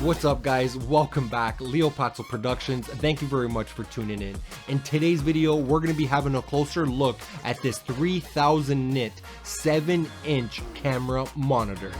What's up guys, welcome back, Leo Patzel Productions. Thank you very much for tuning in. In today's video, we're going to be having a closer look at this 3000 nit 7-inch camera monitor.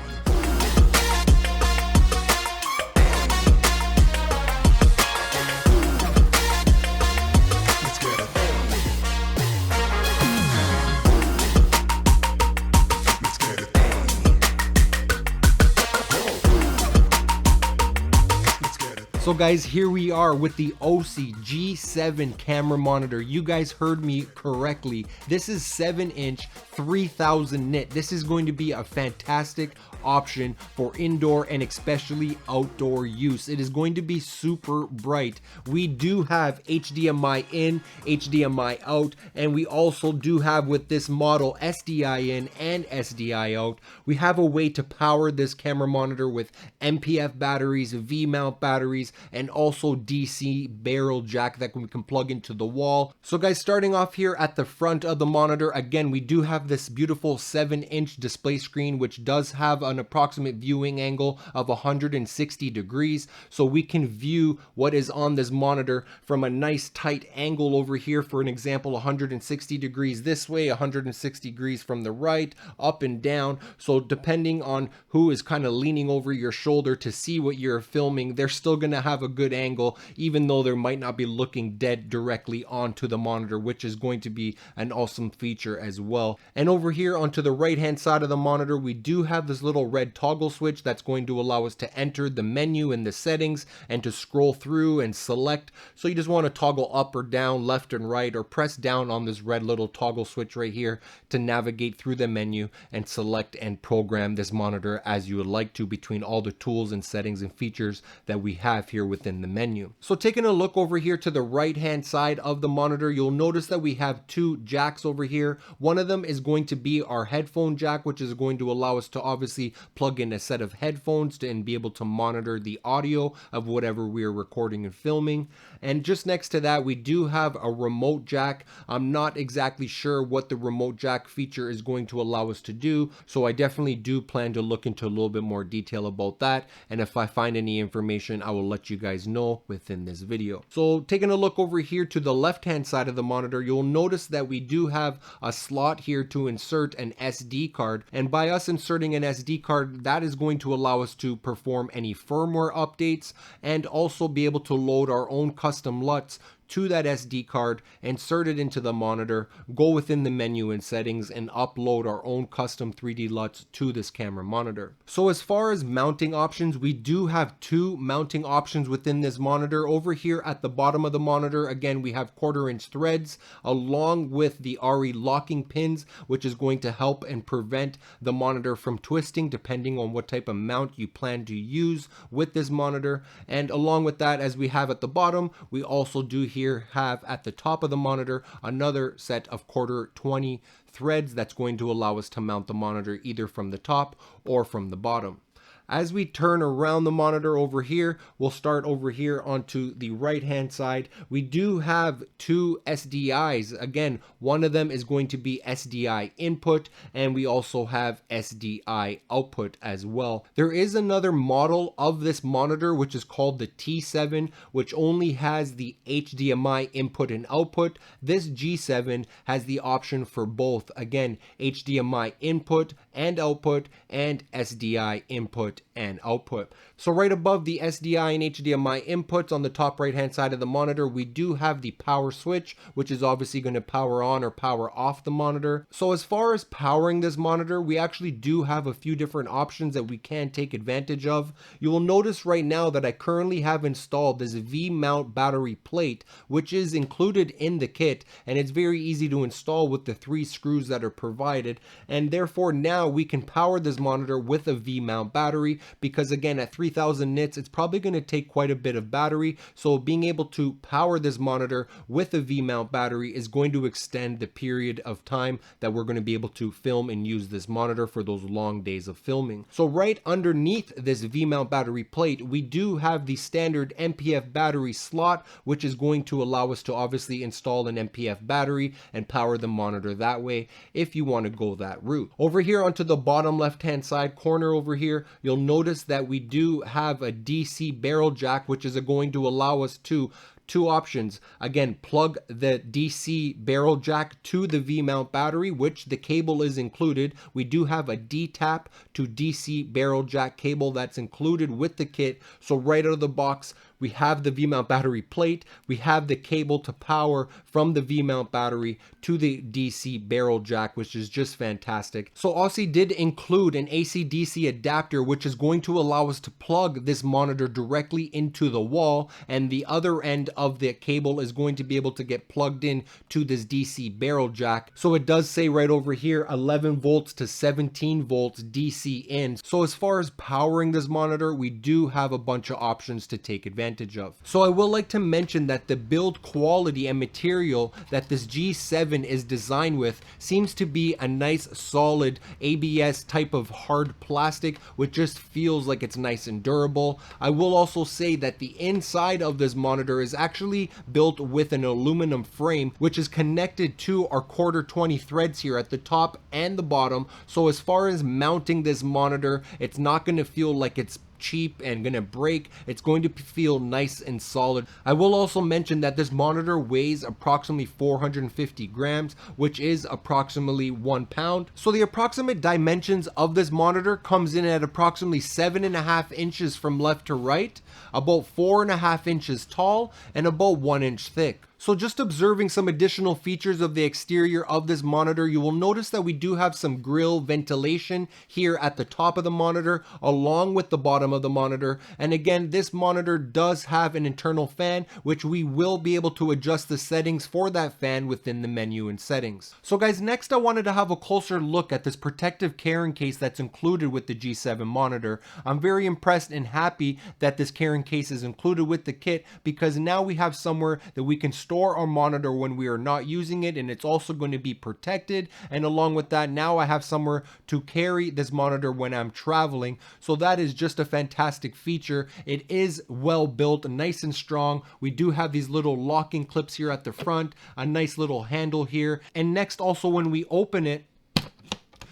So guys, here we are with the Osee G7 camera monitor. You guys heard me correctly. This is 7-inch, 3000 nit. This is going to be a fantastic option for indoor and especially outdoor use. It is going to be super bright. We do have HDMI in, HDMI out, and we also do have with this model SDI in and SDI out. We have a way to power this camera monitor with MPF batteries, V-mount batteries, and also DC barrel jack that we can plug into the wall. So guys, starting off here at the front of the monitor, again, we do have this beautiful 7-inch display screen, which does have an approximate viewing angle of 160 degrees. So we can view what is on this monitor from a nice tight angle over here. For an example, 160 degrees this way, 160 degrees from the right, up and down. So depending on who is kind of leaning over your shoulder to see what you're filming, they're still going to have a good angle, even though they might not be looking dead directly onto the monitor, which is going to be an awesome feature as well. And over here onto the right hand side of the monitor, we do have this little red toggle switch that's going to allow us to enter the menu in the settings and to scroll through and select. So you just want to toggle up or down, left and right, or press down on this red little toggle switch right here to navigate through the menu and select and program this monitor as you would like to between all the tools and settings and features that we have here within the menu. So taking a look over here to the right hand side of the monitor, you'll notice that we have two jacks over here. One of them is going to be our headphone jack, which is going to allow us to obviously plug in a set of headphones and be able to monitor the audio of whatever we are recording and filming. And just next to that, we do have a remote jack. I'm not exactly sure what the remote jack feature is going to allow us to do, so I definitely do plan to look into a little bit more detail about that, and if I find any information, I will let you guys know within this video. So taking a look over here to the left hand side of the monitor, you'll notice that we do have a slot here to insert an SD card, and by us inserting an SD card, that is going to allow us to perform any firmware updates and also be able to load our own custom LUTs to that SD card, insert it into the monitor, go within the menu and settings, and upload our own custom 3D LUTs to this camera monitor. So as far as mounting options, we do have two mounting options within this monitor. Over here at the bottom of the monitor, again, we have 1/4-inch threads along with the RE locking pins, which is going to help and prevent the monitor from twisting depending on what type of mount you plan to use with this monitor. And along with that, as we have at the bottom, we also do here have at the top of the monitor another set of 1/4-20 threads that's going to allow us to mount the monitor either from the top or from the bottom. As we turn around the monitor over here, we'll start over here onto the right hand side. We do have two SDIs. Again, one of them is going to be SDI input, and we also have SDI output as well. There is another model of this monitor which is called the T7, which only has the HDMI input and output. This G7 has the option for both, again, HDMI input and output and SDI input and output. So right above the SDI and HDMI inputs on the top right hand side of the monitor, we do have the power switch, which is obviously going to power on or power off the monitor. So as far as powering this monitor, we actually do have a few different options that we can take advantage of. You will notice right now that I currently have installed this V-mount battery plate, which is included in the kit, and it's very easy to install with the 3 screws that are provided, and therefore now we can power this monitor with a V-mount battery. because again, at 3000 nits, it's probably going to take quite a bit of battery. So being able to power this monitor with a V-mount battery is going to extend the period of time that we're going to be able to film and use this monitor for those long days of filming. So right underneath this V-mount battery plate, we do have the standard MPF battery slot, which is going to allow us to obviously install an MPF battery and power the monitor that way if you want to go that route. Over here onto the bottom left hand side corner over here, you'll notice that we do have a DC barrel jack, which is going to allow us to two options. Again, plug the DC barrel jack to the V-mount battery, which the cable is included. We do have a D-tap to DC barrel jack cable that's included with the kit. So right out of the box, we have the V-mount battery plate, we have the cable to power from the V-mount battery to the DC barrel jack, which is just fantastic. So Osee did include an AC/DC adapter, which is going to allow us to plug this monitor directly into the wall, and the other end of the cable is going to be able to get plugged in to this DC barrel jack. So it does say right over here 11 volts to 17 volts DC in. So as far as powering this monitor, we do have a bunch of options to take advantage of. So I will like to mention that the build quality and material that this G7 is designed with seems to be a nice solid ABS type of hard plastic, which just feels like it's nice and durable. I will also say that the inside of this monitor is actually built with an aluminum frame, which is connected to our quarter 20 threads here at the top and the bottom. So as far as mounting this monitor, it's not going to feel like it's cheap and gonna break. It's going to feel nice and solid. I will also mention that this monitor weighs approximately 450 grams, which is approximately 1 pound. So the approximate dimensions of this monitor comes in at approximately 7.5 inches from left to right, about 4.5 inches tall, and about 1 inch thick. So just observing some additional features of the exterior of this monitor, you will notice that we do have some grill ventilation here at the top of the monitor along with the bottom of the monitor. And again, this monitor does have an internal fan, which we will be able to adjust the settings for that fan within the menu and settings. So guys, next I wanted to have a closer look at this protective carrying case that's included with the G7 monitor. I'm very impressed and happy that this carrying case is included with the kit, because now we have somewhere that we can store our monitor when we are not using it, and it's also going to be protected. And along with that, now I have somewhere to carry this monitor when I'm traveling. So that is just a fantastic feature. It is well built, nice and strong. We do have these little locking clips here at the front, a nice little handle here. And next, also when we open it,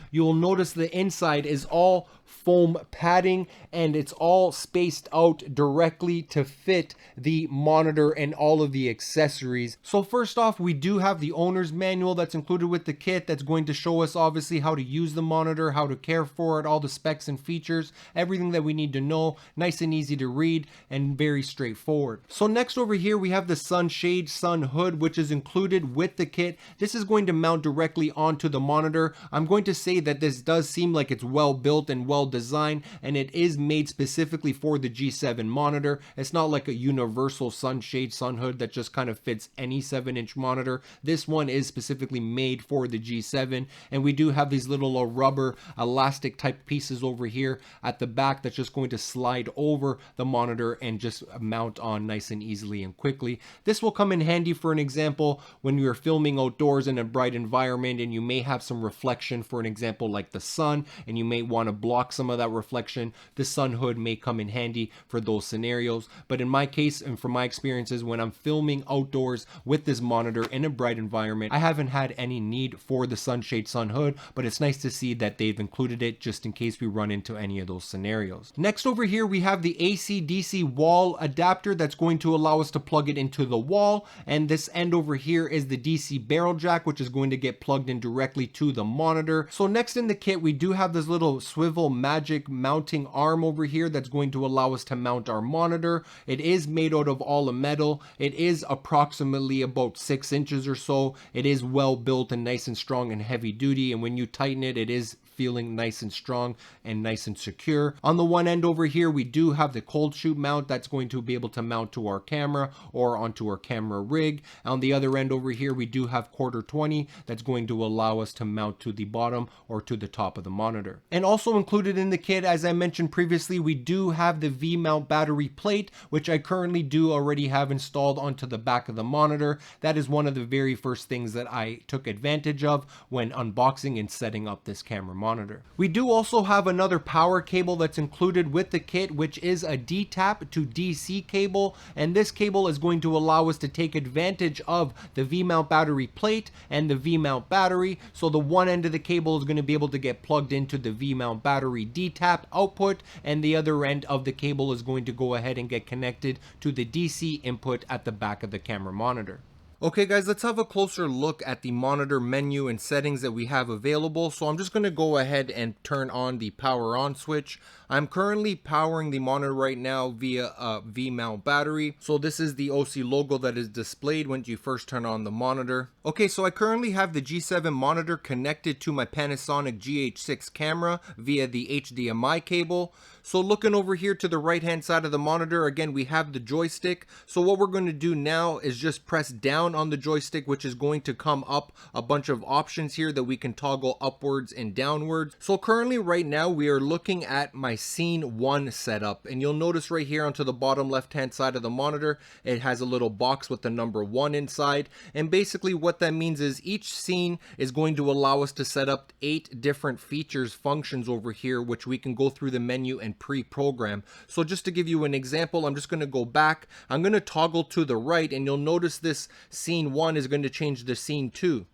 you will notice the inside is all foam padding, and it's all spaced out directly to fit the monitor and all of the accessories. So first off, we do have the owner's manual that's included with the kit that's going to show us obviously how to use the monitor, how to care for it, all the specs and features, everything that we need to know. Nice and easy to read and very straightforward. So next over here we have the sunshade sun hood, which is included with the kit. This is going to mount directly onto the monitor. I'm going to say that this does seem like it's well built and well designed, and it is made specifically for the G7 monitor. It's not like a universal sunshade sun hood that just kind of fits any 7-inch monitor. This one is specifically made for the G7, and we do have these little rubber elastic type pieces over here at the back that's just going to slide over the monitor and just mount on nice and easily and quickly. This will come in handy, for an example, when you're filming outdoors in a bright environment and you may have some reflection, for an example like the sun, and you may want to block some of that reflection. The sun hood may come in handy for those scenarios. But in my case, and from my experiences, when I'm filming outdoors with this monitor in a bright environment, I haven't had any need for the sunshade sun hood, but it's nice to see that they've included it just in case we run into any of those scenarios. Next over here, we have the AC/DC wall adapter that's going to allow us to plug it into the wall. And this end over here is the DC barrel jack, which is going to get plugged in directly to the monitor. So next in the kit, we do have this little swivel magic mounting arm over here that's going to allow us to mount our monitor. It is made out of all metal. It is approximately about 6 inches or so. It is well built and nice and strong and heavy duty, and when you tighten it, it is feeling nice and strong and nice and secure. On the one end over here, we do have the cold shoe mount that's going to be able to mount to our camera or onto our camera rig. On the other end over here, we do have quarter 20 that's going to allow us to mount to the bottom or to the top of the monitor. And also included in the kit, as I mentioned previously, we do have the V-mount battery plate, which I currently do already have installed onto the back of the monitor. That is one of the very first things that I took advantage of when unboxing and setting up this camera monitor. We do also have another power cable that's included with the kit, which is a D-tap to DC cable, and this cable is going to allow us to take advantage of the V-mount battery plate and the V-mount battery. So the one end of the cable is going to be able to get plugged into the V-mount battery D-tap output, and the other end of the cable is going to go ahead and get connected to the DC input at the back of the camera monitor. Okay guys, let's have a closer look at the monitor menu and settings that we have available. So I'm just going to go ahead and turn on the power on switch. I'm currently powering the monitor right now via a V-mount battery. So this is the Osee logo that is displayed when you first turn on the monitor. Okay, so I currently have the G7 monitor connected to my Panasonic GH6 camera via the HDMI cable. So looking over here to the right hand side of the monitor, again, we have the joystick. So what we're going to do now is just press down on the joystick, which is going to come up a bunch of options here that we can toggle upwards and downwards. So currently right now we are looking at my scene 1 setup, and you'll notice right here onto the bottom left hand side of the monitor, it has a little box with the number 1 inside. And basically what that means is each scene is going to allow us to set up 8 different features, functions over here, which we can go through the menu and pre-program. So just to give you an example, I'm just going to go back. I'm going to toggle to the right, and you'll notice this scene 1 is going to change to scene 2.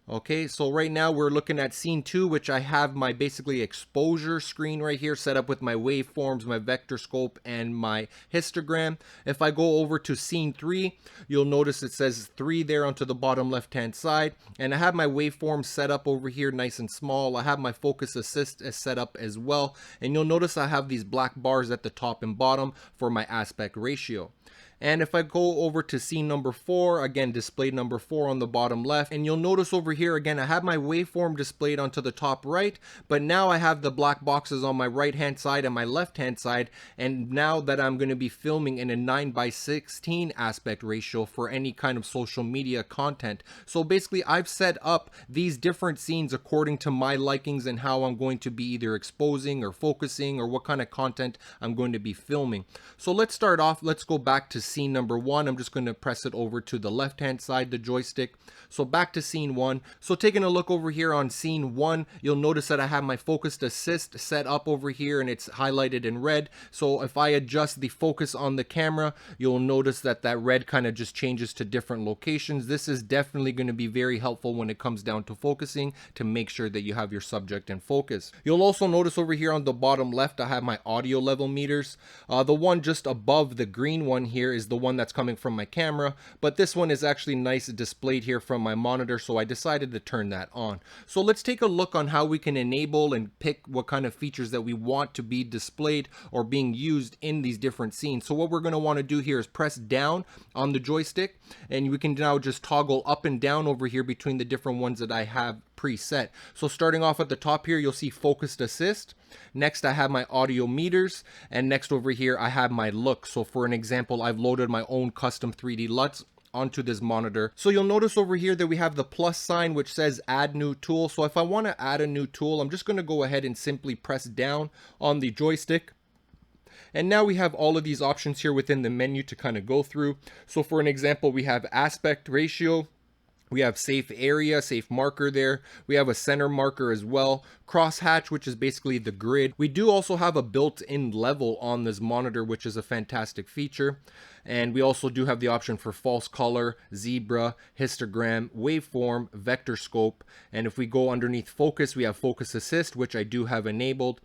Okay, so right now we're looking at scene 2, which I have my basically exposure screen right here set up with my waveforms, my vectorscope, and my histogram. If I go over to scene 3, you'll notice it says 3 there onto the bottom left hand side, and I have my waveforms set up over here nice and small. I have my focus assist set up as well, and you'll notice I have these black bars at the top and bottom for my aspect ratio. And if I go over to scene number 4, again, displayed number 4 on the bottom left, and you'll notice over here, again, I have my waveform displayed onto the top right, but now I have the black boxes on my right hand side and my left hand side, and now that I'm going to be filming in a 9:16 aspect ratio for any kind of social media content. So basically I've set up these different scenes according to my likings and how I'm going to be either exposing or focusing or what kind of content I'm going to be filming. So let's start off, let's go back to scene number 1. I'm just going to press it over to the left hand side, the joystick. So back to scene 1. So taking a look over here on scene 1, you'll notice that I have my focused assist set up over here and it's highlighted in red. So if I adjust the focus on the camera, you'll notice that that red kind of just changes to different locations. This is definitely going to be very helpful when it comes down to focusing, to make sure that you have your subject in focus. You'll also notice over here on the bottom left, I have my audio level meters. The one just above the green one here is the one that's coming from my camera, but this one is actually nice displayed here from my monitor, so I decided to turn that on. So let's take a look on how we can enable and pick what kind of features that we want to be displayed or being used in these different scenes. So what we're going to want to do here is press down on the joystick, and we can now just toggle up and down over here between the different ones that I have preset. So starting off at the top here, you'll see focused assist. Next I have my audio meters, and next over here I have my look. So for an example, I've loaded my own custom 3D LUTs onto this monitor. So you'll notice over here that we have the plus sign which says add new tool. So if I want to add a new tool, I'm just going to go ahead and simply press down on the joystick. And now we have all of these options here within the menu to kind of go through. So for an example, we have aspect ratio, we have safe area, safe marker there. We have a center marker as well. Crosshatch, which is basically the grid. We do also have a built-in level on this monitor, which is a fantastic feature. And we also do have the option for false color, zebra, histogram, waveform, vectorscope. And if we go underneath focus, we have focus assist, which I do have enabled.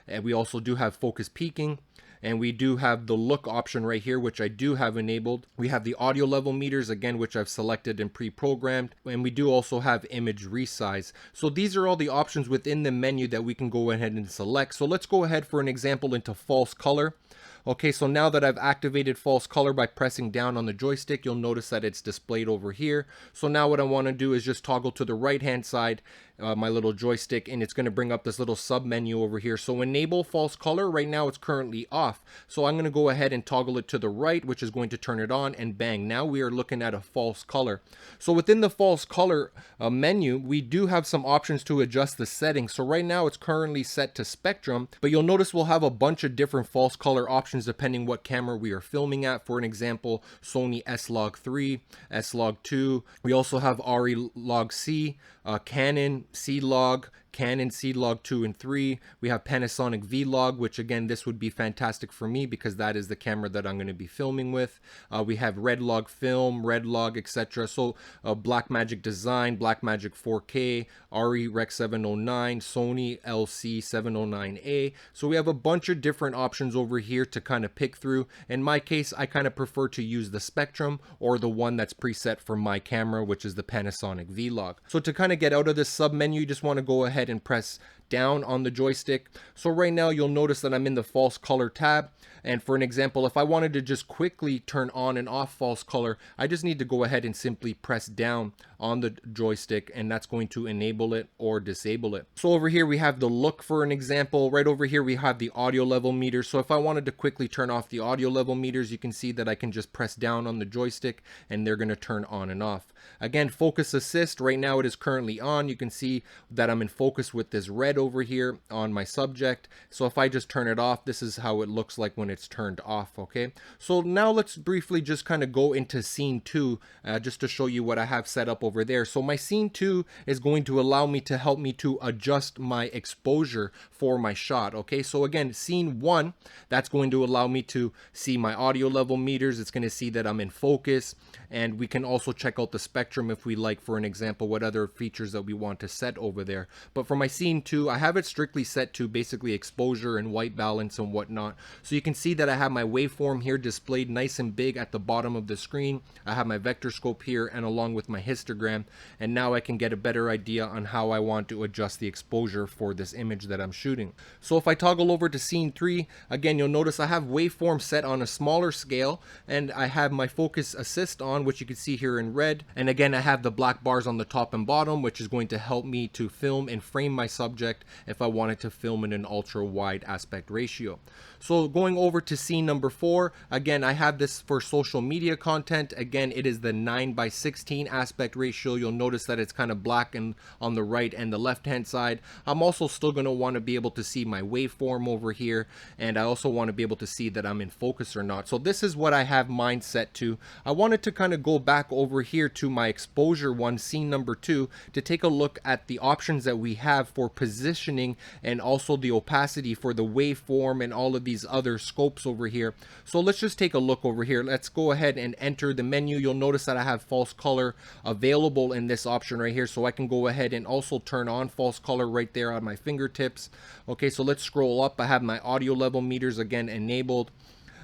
And we also do have focus peaking. And we do have the look option right here, which I do have enabled. We have the audio level meters, again, which I've selected and pre-programmed. And we do also have image resize. So these are all the options within the menu that we can go ahead and select. So let's go ahead for an example into false color. Okay, so now that I've activated false color by pressing down on the joystick, you'll notice that it's displayed over here. So now what I want to do is just toggle to the right hand side, my little joystick, and it's going to bring up this little sub menu over here. So enable false color. Right now it's currently off. So I'm going to go ahead and toggle it to the right, which is going to turn it on, and bang, now we are looking at a false color. So within the false color menu, we do have some options to adjust the settings. So right now it's currently set to spectrum, but you'll notice we'll have a bunch of different false color options depending what camera we are filming at. For an example, Sony S-Log3, S-Log2. We also have ARRI Log-C, Canon C-Log, Canon C-Log 2 and 3. We have Panasonic V-Log, which again, this would be fantastic for me because that is the camera that I'm going to be filming with. We have Red Log Film, Red Log, etc. So Blackmagic Design, Blackmagic 4K, ARRI Rec 709, Sony LC709A. So we have a bunch of different options over here to kind of pick through. In my case, I kind of prefer to use the Spectrum or the one that's preset for my camera, which is the Panasonic V-Log. So to kind of get out of this sub menu, you just want to go ahead and press down on the joystick. So right now you'll notice that I'm in the false color tab, and for an example, if I wanted to just quickly turn on and off false color, I just need to go ahead and simply press down on the joystick, and that's going to enable it or disable it. So over here we have the look. For an example, right over here we have the audio level meter. So if I wanted to quickly turn off the audio level meters, you can see that I can just press down on the joystick and they're going to turn on and off. Again, focus assist, right now it is currently on. You can see that I'm in focus with this red over here on my subject. So if I just turn it off, this is how it looks like when it's turned off. Okay, so now let's briefly just kind of go into scene 2 just to show you what I have set up over there. So my scene 2 is going to allow me to help me to adjust my exposure for my shot. Okay, so again, scene 1, that's going to allow me to see my audio level meters. It's going to see that I'm in focus, and we can also check out the spectrum if we like, for an example, what other features that we want to set over there. But for my scene 2, I have it strictly set to basically exposure and white balance and whatnot. So you can see that I have my waveform here displayed nice and big at the bottom of the screen. I have my vectorscope here and along with my histogram, and now I can get a better idea on how I want to adjust the exposure for this image that I'm shooting. So if I toggle over to scene 3, again, you'll notice I have waveform set on a smaller scale, and I have my focus assist on, which you can see here in red. And again, I have the black bars on the top and bottom, which is going to help me to film and frame my subject if I wanted to film in an ultra wide aspect ratio. So going over to scene number 4, again, I have this for social media content. Again, it is the 9:16 aspect ratio. You'll notice that it's kind of black and on the right and the left hand side. I'm also still going to want to be able to see my waveform over here, and I also want to be able to see that I'm in focus or not. So this is what I have mine set to. I wanted to kind of go back over here to my exposure one, scene number 2, to take a look at the options that we have for positioning and also the opacity for the waveform and all of these other scopes over here. So let's just take a look over here. Let's go ahead and enter the menu. You'll notice that I have false color available in this option right here, so I can go ahead and also turn on false color right there on my fingertips. Okay, so let's scroll up. I have my audio level meters again enabled.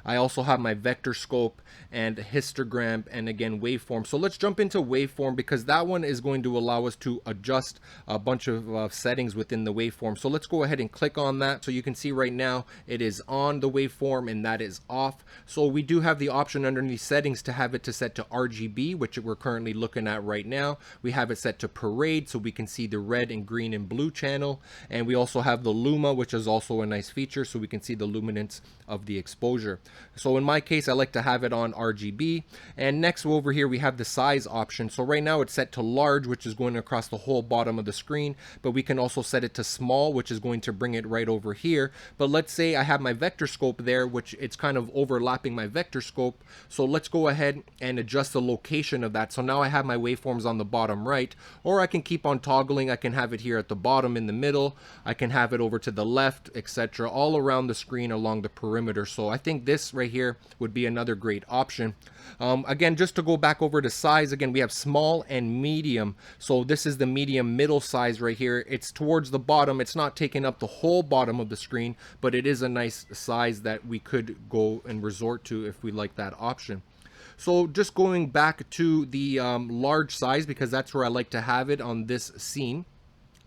I also have my vector scope and histogram and again waveform. So let's jump into waveform because that one is going to allow us to adjust a bunch of settings within the waveform. So let's go ahead and click on that. So you can see right now it is on the waveform and that is off. So we do have the option underneath settings to have it to set to RGB, which we're currently looking at right now. We have it set to parade so we can see the red and green and blue channel. And we also have the luma, which is also a nice feature, so we can see the luminance of the exposure. So in my case, I like to have it on RGB. And next over here, we have the size option. So right now it's set to large, which is going across the whole bottom of the screen, but we can also set it to small, which is going to bring it right over here. But let's say I have my vector scope there, which it's kind of overlapping my vector scope. So let's go ahead and adjust the location of that. So now I have my waveforms on the bottom right, or I can keep on toggling. I can have it here at the bottom in the middle. I can have it over to the left, etc., all around the screen along the perimeter. So I think this right here would be another great option. Again, just to go back over to size, again, we have small and medium. So this is the medium middle size right here. It's towards the bottom. It's not taking up the whole bottom of the screen, but it is a nice size that we could go and resort to if we like that option. So just going back to the large size, because that's where I like to have it on this scene.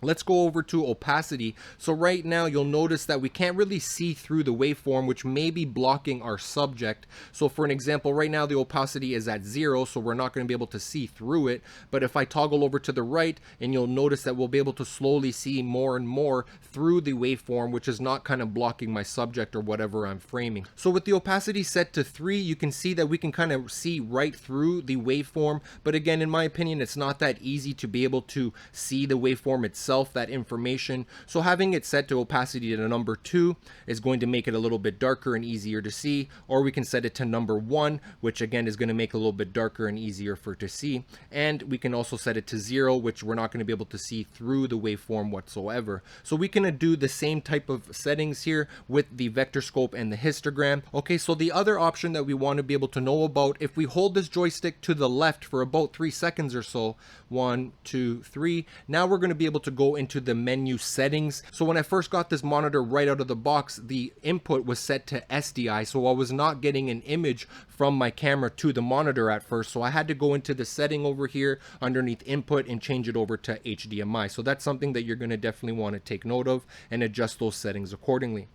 Let's go over to opacity. So right now you'll notice that we can't really see through the waveform, which may be blocking our subject. So for an example, right now the opacity is at 0, so we're not going to be able to see through it. But if I toggle over to the right, and you'll notice that we'll be able to slowly see more and more through the waveform, which is not kind of blocking my subject or whatever I'm framing. So with the opacity set to 3, you can see that we can kind of see right through the waveform. But again, in my opinion, it's not that easy to be able to see the waveform itself, that information. So having it set to opacity to number 2 is going to make it a little bit darker and easier to see, or we can set it to number 1, which again is going to make it a little bit darker and easier for to see. And we can also set it to 0, which we're not going to be able to see through the waveform whatsoever. So we can do the same type of settings here with the vectorscope and the histogram. Okay, so the other option that we want to be able to know about, if we hold this joystick to the left for about 3 seconds or so, 1, 2, 3, now we're going to be able to go into the menu settings. So when I first got this monitor right out of the box, the input was set to SDI, so I was not getting an image from my camera to the monitor at first. So I had to go into the setting over here underneath input and change it over to HDMI. So that's something that you're going to definitely want to take note of and adjust those settings accordingly.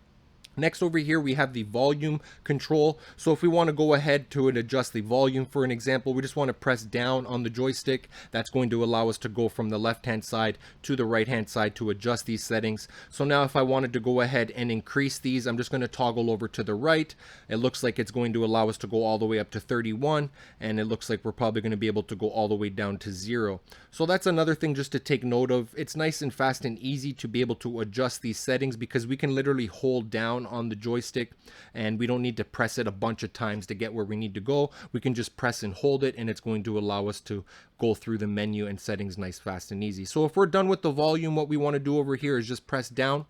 Next over here we have the volume control. So if we want to go ahead to and adjust the volume, for an example, we just want to press down on the joystick. That's going to allow us to go from the left hand side to the right hand side to adjust these settings. So now if I wanted to go ahead and increase these, I'm just going to toggle over to the right. It looks like it's going to allow us to go all the way up to 31, and it looks like we're probably going to be able to go all the way down to 0. So that's another thing just to take note of. It's nice and fast and easy to be able to adjust these settings because we can literally hold down on the joystick and we don't need to press it a bunch of times to get where we need to go. We can just press and hold it, and it's going to allow us to go through the menu and settings nice, fast, and easy. So if we're done with the volume, what we want to do over here is just press down.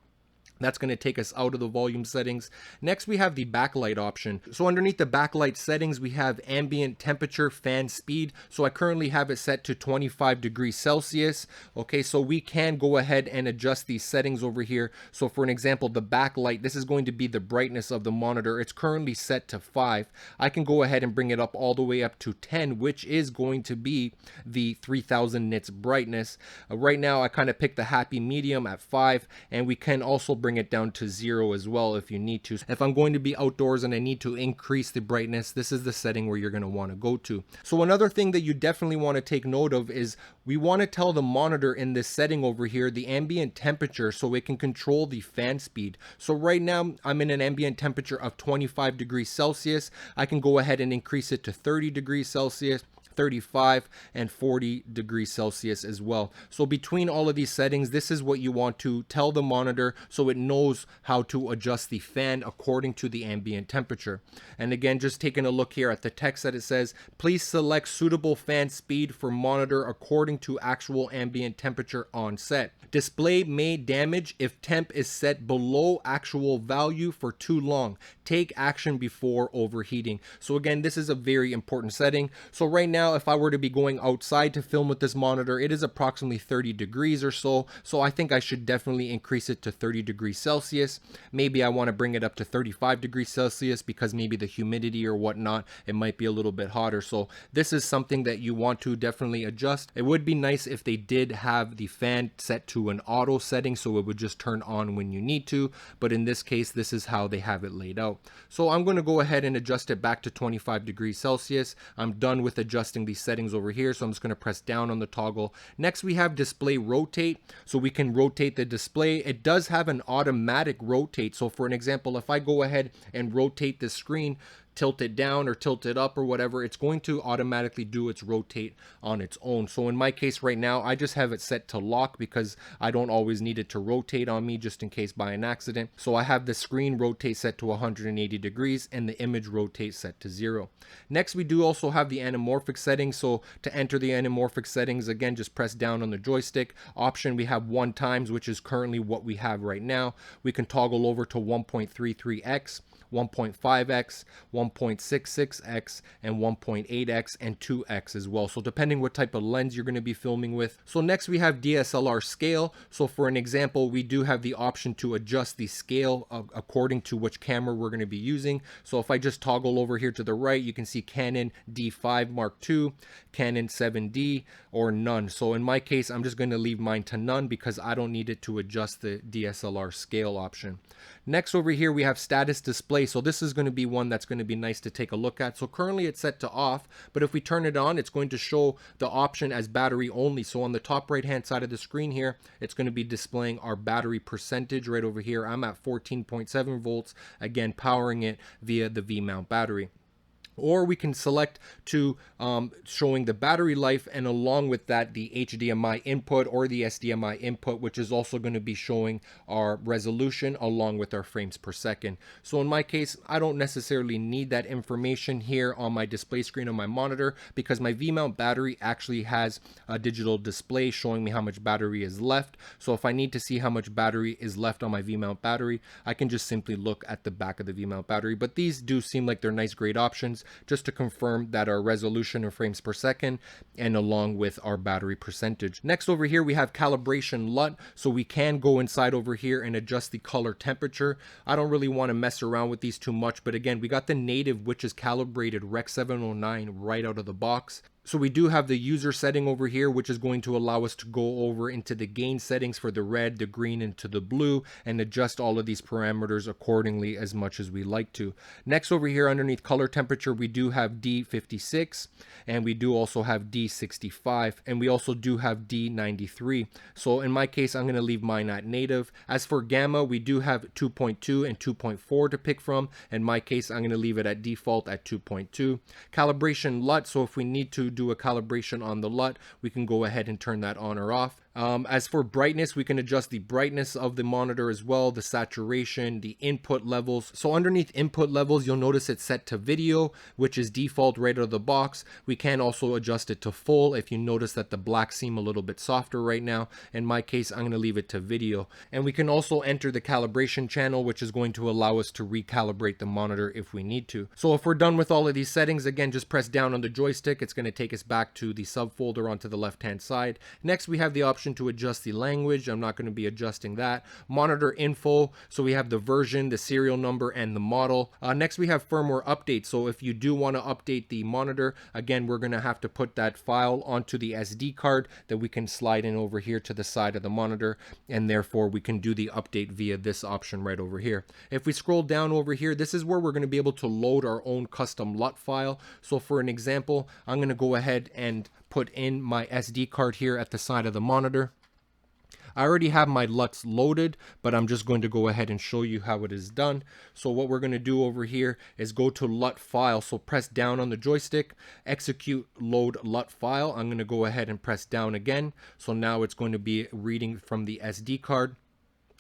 That's going to take us out of the volume settings. Next, we have the backlight option. So underneath the backlight settings, we have ambient temperature, fan speed. So I currently have it set to 25 degrees Celsius. Okay, so we can go ahead and adjust these settings over here. So for an example, the backlight, this is going to be the brightness of the monitor. It's currently set to 5. I can go ahead and bring it up all the way up to 10, which is going to be the 3000 nits brightness. Right now, I kind of picked the happy medium at 5, and we can also bring it down to 0 as well if you need to. If I'm going to be outdoors and I need to increase the brightness, this is the setting where you're going to want to go to. So another thing that you definitely want to take note of is we want to tell the monitor in this setting over here the ambient temperature so it can control the fan speed. So right now I'm in an ambient temperature of 25 degrees Celsius. I can go ahead and increase it to 30 degrees Celsius, 35 and 40 degrees Celsius as well. So between all of these settings, this is what you want to tell the monitor so it knows how to adjust the fan according to the ambient temperature. And again, just taking a look here at the text that it says, please select suitable fan speed for monitor according to actual ambient temperature on set. Display may damage if temp is set below actual value for too long. Take action before overheating. So again, this is a very important setting. So right now, if I were to be going outside to film with this monitor, it is approximately 30 degrees or so. So I think I should definitely increase it to 30 degrees Celsius. Maybe I want to bring it up to 35 degrees Celsius because maybe the humidity or whatnot, it might be a little bit hotter. So this is something that you want to definitely adjust. It would be nice if they did have the fan set to an auto setting so it would just turn on when you need to, but in this case this is how they have it laid out. So I'm going to go ahead and adjust it back to 25 degrees Celsius. I'm done with adjusting these settings over here, so I'm just going to press down on the toggle. Next we have display rotate, so we can rotate the display. It does have an automatic rotate, so for an example, if I go ahead and rotate the screen, tilt it down or tilt it up or whatever, it's going to automatically do its rotate on its own. So in my case right now, I just have it set to lock because I don't always need it to rotate on me just in case by an accident. So I have the screen rotate set to 180 degrees and the image rotate set to 0. Next, we do also have the anamorphic settings. So to enter the anamorphic settings, again, just press down on the joystick. Option, we have 1x, which is currently what we have right now. We can toggle over to 1.33x. 1.5x, 1.66x, and 1.8x and 2x as well. So depending what type of lens you're going to be filming with. So next we have DSLR scale. So for an example, we do have the option to adjust the scale according to which camera we're going to be using. So if I just toggle over here to the right, you can see Canon D5 Mark II, Canon 7D, or none. So in my case, I'm just going to leave mine to none because I don't need it to adjust the DSLR scale option. Next over here, we have status display. So this is going to be one that's going to be nice to take a look at. So currently it's set to off, but if we turn it on, it's going to show the option as battery only. So on the top right hand side of the screen here, it's going to be displaying our battery percentage right over here. I'm at 14.7 volts, again, powering it via the V-mount battery. Or we can select to showing the battery life, and along with that the HDMI input or the SDMI input, which is also going to be showing our resolution along with our frames per second. So in my case, I don't necessarily need that information here on my display screen on my monitor because my V-mount battery actually has a digital display showing me how much battery is left. So if I need to see how much battery is left on my V-mount battery, I can just simply look at the back of the V-mount battery. But these do seem like they're nice, great options, just to confirm that our resolution of frames per second and along with our battery percentage. Next over here, we have calibration LUT. So we can go inside over here and adjust the color temperature. I don't really want to mess around with these too much, but again, we got the native, which is calibrated Rec 709 right out of the box. So we do have the user setting over here, which is going to allow us to go over into the gain settings for the red, the green, and to the blue, and adjust all of these parameters accordingly as much as we like to. Next over here underneath color temperature, we do have D56, and we do also have D65, and we also do have D93. So in my case, I'm going to leave mine at native. As for gamma, we do have 2.2 and 2.4 to pick from. In my case, I'm going to leave it at default at 2.2. Calibration LUT, so if we need to do a calibration on the LUT, we can go ahead and turn that on or off. As for brightness, we can adjust the brightness of the monitor as well, the saturation, the input levels. So underneath input levels, you'll notice it's set to video, which is default right out of the box. We can also adjust it to full if you notice that the blacks seem a little bit softer right now. In my case, I'm going to leave it to video. And we can also enter the calibration channel, which is going to allow us to recalibrate the monitor if we need to. So if we're done with all of these settings, again, just press down on the joystick. It's going to take us back to the subfolder onto the left-hand side. Next, we have the option to adjust the language. I'm not going to be adjusting that. Monitor info, so we have the version, the serial number, and the model. Next, we have firmware update. So if you do want to update the monitor, again, we're going to have to put that file onto the SD card that we can slide in over here to the side of the monitor, and therefore we can do the update via this option right over here. If we scroll down over here, this is where we're going to be able to load our own custom LUT file. So for an example, I'm going to go ahead and put in my SD card here at the side of the monitor. I already have my LUTs loaded, but I'm just going to go ahead and show you how it is done. So what we're going to do over here is go to LUT file. So press down on the joystick, execute load LUT file. I'm going to go ahead and press down again. So now it's going to be reading from the SD card.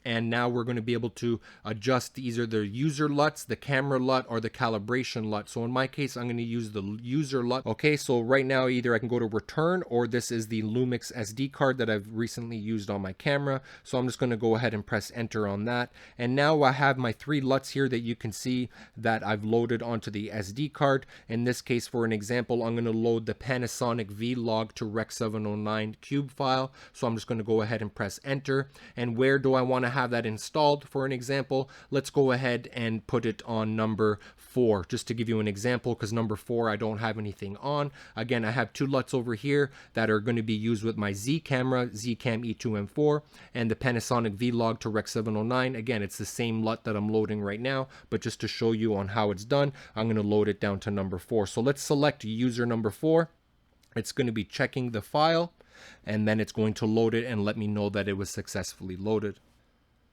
And now we're going to be able to adjust either the user LUTs, the camera LUT, or the calibration LUT. So in my case, I'm going to use the user LUT. Okay, so right now either I can go to return, or this is the Lumix SD card that I've recently used on my camera. So I'm just going to go ahead and press enter on that. And now I have my 3 LUTs here that you can see that I've loaded onto the SD card. In this case, for an example, I'm going to load the Panasonic Vlog to Rec 709 cube file. So I'm just going to go ahead and press enter. And where do I want to have that installed? For an example, let's go ahead and put it on number 4, just to give you an example, because number 4 I don't have anything on. Again, I have 2 LUTs over here that are going to be used with my Z camera, Zcam E2M4, and the Panasonic Vlog to Rec 709. Again, it's the same LUT that I'm loading right now, but just to show you on how it's done, I'm going to load it down to number 4. So let's select user number 4. It's going to be checking the file, and then it's going to load it and let me know that it was successfully loaded.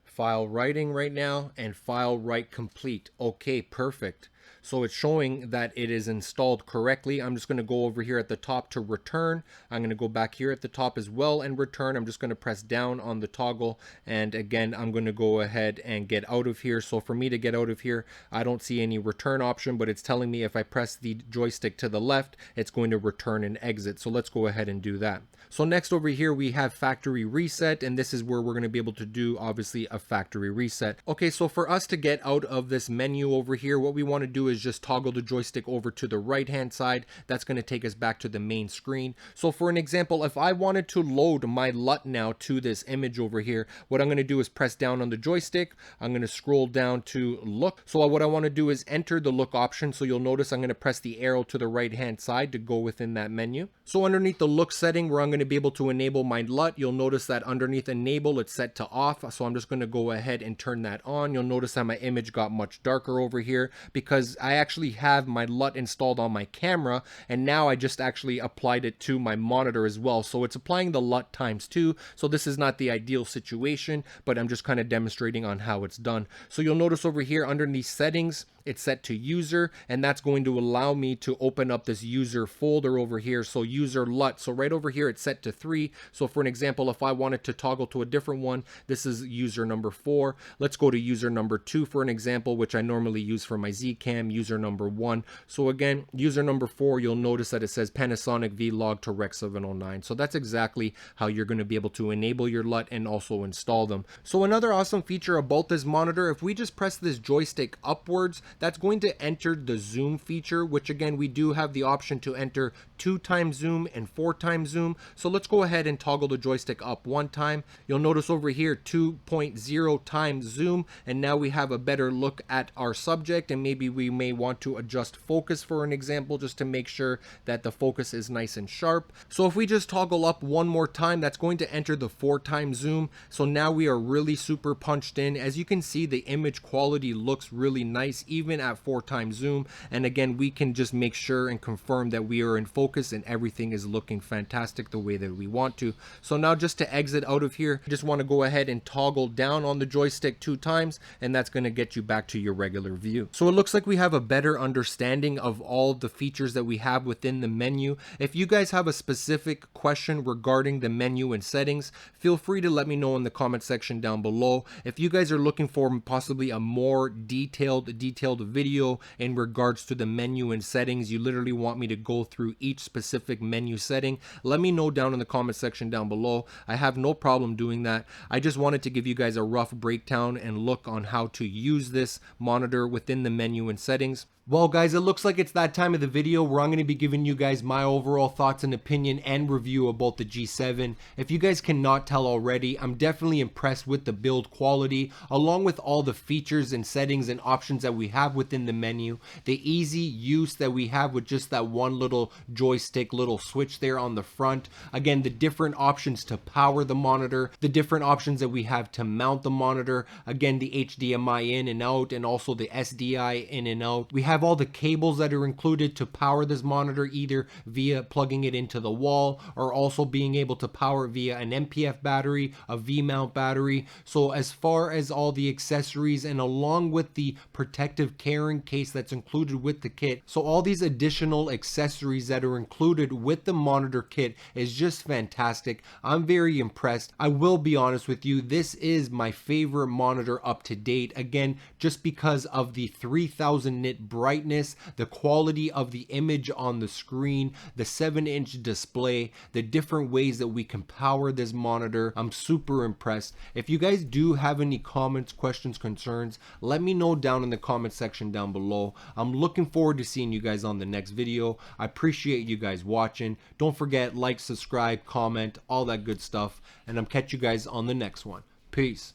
File writing right now, and file write complete. Okay, perfect. So it's showing that it is installed correctly. I'm just going to go over here at the top to return. I'm going to go back here at the top as well and return. I'm just going to press down on the toggle, and again I'm going to go ahead and get out of here. So for me to get out of here, I don't see any return option, but it's telling me if I press the joystick to the left, it's going to return and exit. So let's go ahead and do that. So next over here we have factory reset, and this is where we're going to be able to do obviously a factory reset. Okay, so for us to get out of this menu over here, what we want to do is just toggle the joystick over to the right hand side. That's going to take us back to the main screen. So for an example, if I wanted to load my LUT now to this image over here, what I'm going to do is press down on the joystick. I'm going to scroll down to look. So what I want to do is enter the look option. So you'll notice I'm going to press the arrow to the right hand side to go within that menu. So underneath the look setting, where I'm going to be able to enable my LUT, you'll notice that underneath enable it's set to off. So I'm just going to go ahead and turn that on. You'll notice that my image got much darker over here because I actually have my LUT installed on my camera, and now I just actually applied it to my monitor as well. So it's applying the LUT times 2. So this is not the ideal situation, but I'm just kind of demonstrating on how it's done. So you'll notice over here underneath settings, it's set to user, and that's going to allow me to open up this user folder over here. So user LUT. So right over here, it's set to 3. So for an example, if I wanted to toggle to a different one, this is user number 4. Let's go to user number 2 for an example, which I normally use for my Zcam, user number 1. So again, user number 4, you'll notice that it says Panasonic Vlog to Rec 709. So that's exactly how you're going to be able to enable your LUT and also install them. So another awesome feature about this monitor, if we just press this joystick upwards, that's going to enter the zoom feature, which again, we do have the option to enter 2x zoom and 4x zoom. So let's go ahead and toggle the joystick up one time. You'll notice over here 2.0 times zoom, and now we have a better look at our subject, and maybe we may want to adjust focus for an example, just to make sure that the focus is nice and sharp. So if we just toggle up one more time, that's going to enter the 4x zoom. So now we are really super punched in. As you can see, the image quality looks really nice even at 4x zoom, and again, we can just make sure and confirm that we are in focus and everything is looking fantastic the way that we want to. So now just to exit out of here, you just want to go ahead and toggle down on the joystick 2 times, and that's going to get you back to your regular view. So it looks like we have a better understanding of all the features that we have within the menu. If you guys have a specific question regarding the menu and settings, feel free to let me know in the comment section down below. If you guys are looking for possibly a more detailed video in regards to the menu and settings, you literally want me to go through each specific menu setting, let me know down in the comment section down below. I have no problem doing that. I just wanted to give you guys a rough breakdown and look on how to use this monitor within the menu and settings. Well guys, it looks like it's that time of the video where I'm going to be giving you guys my overall thoughts and opinion and review about the G7. If you guys cannot tell already, I'm definitely impressed with the build quality, along with all the features and settings and options that we have within the menu, the easy use that we have with just that one little joystick, little switch there on the front. Again, the different options to power the monitor, the different options that we have to mount the monitor, again, the HDMI in and out, and also the SDI in and out. We have all the cables that are included to power this monitor, either via plugging it into the wall or also being able to power it via an MPF battery, a V-mount battery. So as far as all the accessories, and along with the protective carrying case that's included with the kit, so all these additional accessories that are included with the monitor kit is just fantastic. I'm very impressed. I will be honest with you, this is my favorite monitor up to date, again, just because of the 3000 nit brightness, the quality of the image on the screen, the 7-inch display, the different ways that we can power this monitor. I'm super impressed. If you guys do have any comments, questions, concerns, let me know down in the comment section down below. I'm looking forward to seeing you guys on the next video. I appreciate you guys watching. Don't forget, like, subscribe, comment, all that good stuff, and I'll catch you guys on the next one. Peace.